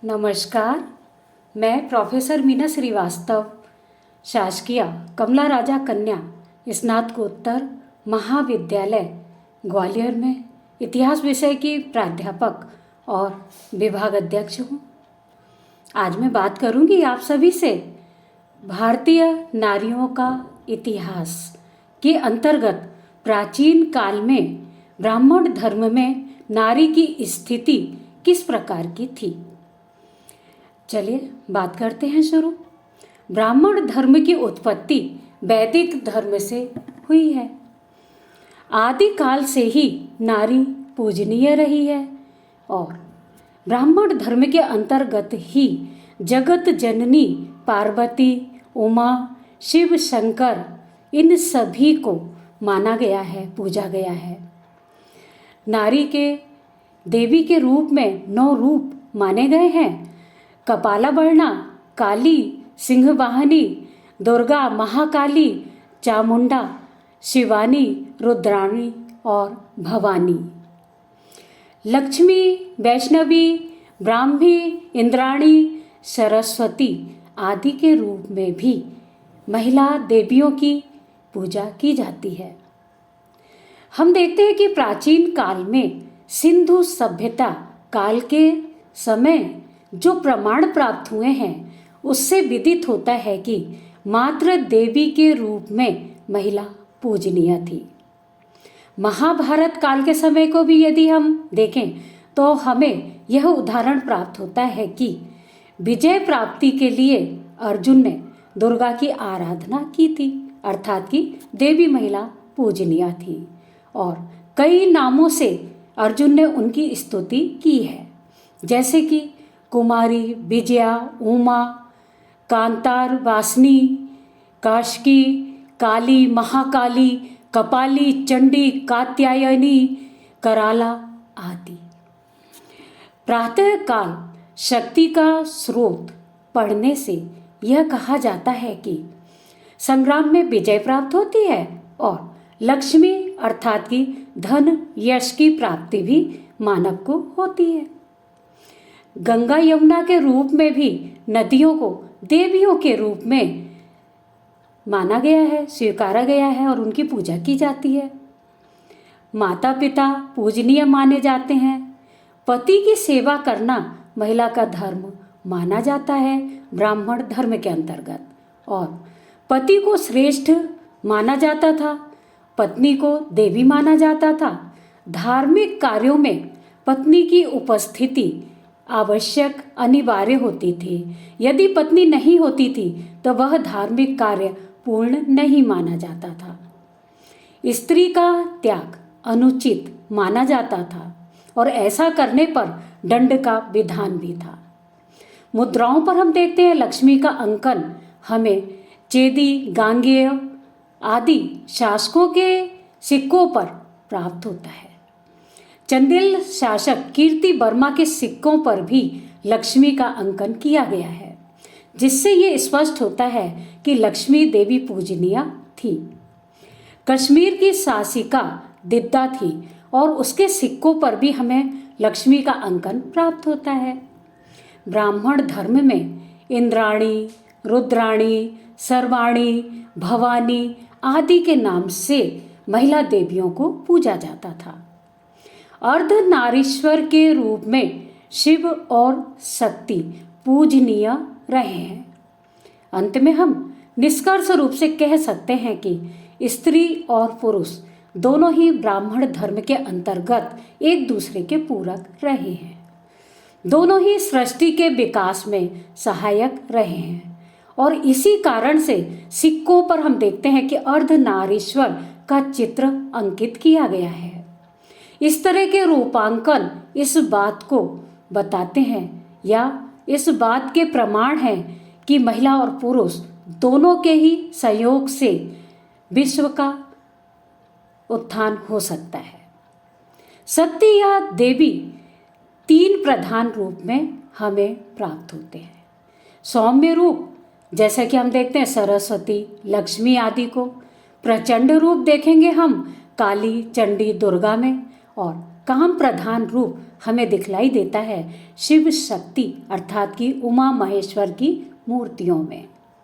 नमस्कार। मैं प्रोफेसर मीना श्रीवास्तव, शासकीय कमला राजा कन्या स्नातकोत्तर महाविद्यालय ग्वालियर में इतिहास विषय की प्राध्यापक और विभाग अध्यक्ष हूँ। आज मैं बात करूँगी आप सभी से भारतीय नारियों का इतिहास के अंतर्गत प्राचीन काल में ब्राह्मण धर्म में नारी की स्थिति किस प्रकार की थी। चलिए बात करते हैं शुरू। ब्राह्मण धर्म की उत्पत्ति वैदिक धर्म से हुई है। आदि काल से ही नारी पूजनीय रही है और ब्राह्मण धर्म के अंतर्गत ही जगत जननी पार्वती, उमा, शिव, शंकर इन सभी को माना गया है, पूजा गया है। नारी के देवी के रूप में 9 रूप माने गए हैं: कपालाभरणा, काली, सिंहवाहिनी, दुर्गा, महाकाली, चामुंडा, शिवानी, रुद्राणी और भवानी। लक्ष्मी, वैष्णवी, ब्राह्मी, इंद्राणी, सरस्वती आदि के रूप में भी महिला देवियों की पूजा की जाती है। हम देखते हैं कि प्राचीन काल में सिंधु सभ्यता काल के समय जो प्रमाण प्राप्त हुए हैं उससे विदित होता है कि मात्र देवी के रूप में महिला पूजनीय थी। महाभारत काल के समय को भी यदि हम देखें तो हमें यह उदाहरण प्राप्त होता है कि विजय प्राप्ति के लिए अर्जुन ने दुर्गा की आराधना की थी, अर्थात कि देवी महिला पूजनीय थी और कई नामों से अर्जुन ने उनकी स्तुति की है, जैसे कि कुमारी, विजया, उमा, कांतार, वासनी, काशकी, काली, महाकाली, कपाली, चंडी, कात्यायनी, कराला आदि। प्रातःकाल शक्ति का स्रोत पढ़ने से यह कहा जाता है कि संग्राम में विजय प्राप्त होती है और लक्ष्मी अर्थात कि धन यश की प्राप्ति भी मानव को होती है। गंगा यमुना के रूप में भी नदियों को देवियों के रूप में माना गया है, स्वीकारा गया है और उनकी पूजा की जाती है। माता पिता पूजनीय माने जाते हैं। पति की सेवा करना महिला का धर्म माना जाता है ब्राह्मण धर्म के अंतर्गत और पति को श्रेष्ठ माना जाता था, पत्नी को देवी माना जाता था। धार्मिक कार्यों में पत्नी की उपस्थिति आवश्यक अनिवार्य होती थी। यदि पत्नी नहीं होती थी तो वह धार्मिक कार्य पूर्ण नहीं माना जाता था। स्त्री का त्याग अनुचित माना जाता था और ऐसा करने पर दंड का विधान भी था। मुद्राओं पर हम देखते हैं लक्ष्मी का अंकन हमें चेदी, गांगेय आदि शासकों के सिक्कों पर प्राप्त होता है। चंदेल शासक कीर्ति वर्मा के सिक्कों पर भी लक्ष्मी का अंकन किया गया है, जिससे ये स्पष्ट होता है कि लक्ष्मी देवी पूजनीय थी। कश्मीर की शासिका दिद्दा थी और उसके सिक्कों पर भी हमें लक्ष्मी का अंकन प्राप्त होता है। ब्राह्मण धर्म में इंद्राणी, रुद्राणी, सर्वाणी, भवानी आदि के नाम से महिला देवियों को पूजा जाता था। अर्धनारीश्वर के रूप में शिव और शक्ति पूजनीय रहे हैं। अंत में हम निष्कर्ष रूप से कह सकते हैं कि स्त्री और पुरुष दोनों ही ब्राह्मण धर्म के अंतर्गत एक दूसरे के पूरक रहे हैं। दोनों ही सृष्टि के विकास में सहायक रहे हैं और इसी कारण से सिक्कों पर हम देखते हैं कि अर्धनारीश्वर का चित्र अंकित किया गया है। इस तरह के रूपांकन इस बात को बताते हैं या इस बात के प्रमाण हैं कि महिला और पुरुष दोनों के ही सहयोग से विश्व का उत्थान हो सकता है। शक्ति या देवी 3 प्रधान रूप में हमें प्राप्त होते हैं। सौम्य रूप जैसा कि हम देखते हैं सरस्वती, लक्ष्मी आदि को। प्रचंड रूप देखेंगे हम काली, चंडी, दुर्गा में और काम प्रधान रूप हमें दिखलाई देता है शिव शक्ति अर्थात कि उमा महेश्वर की मूर्तियों में।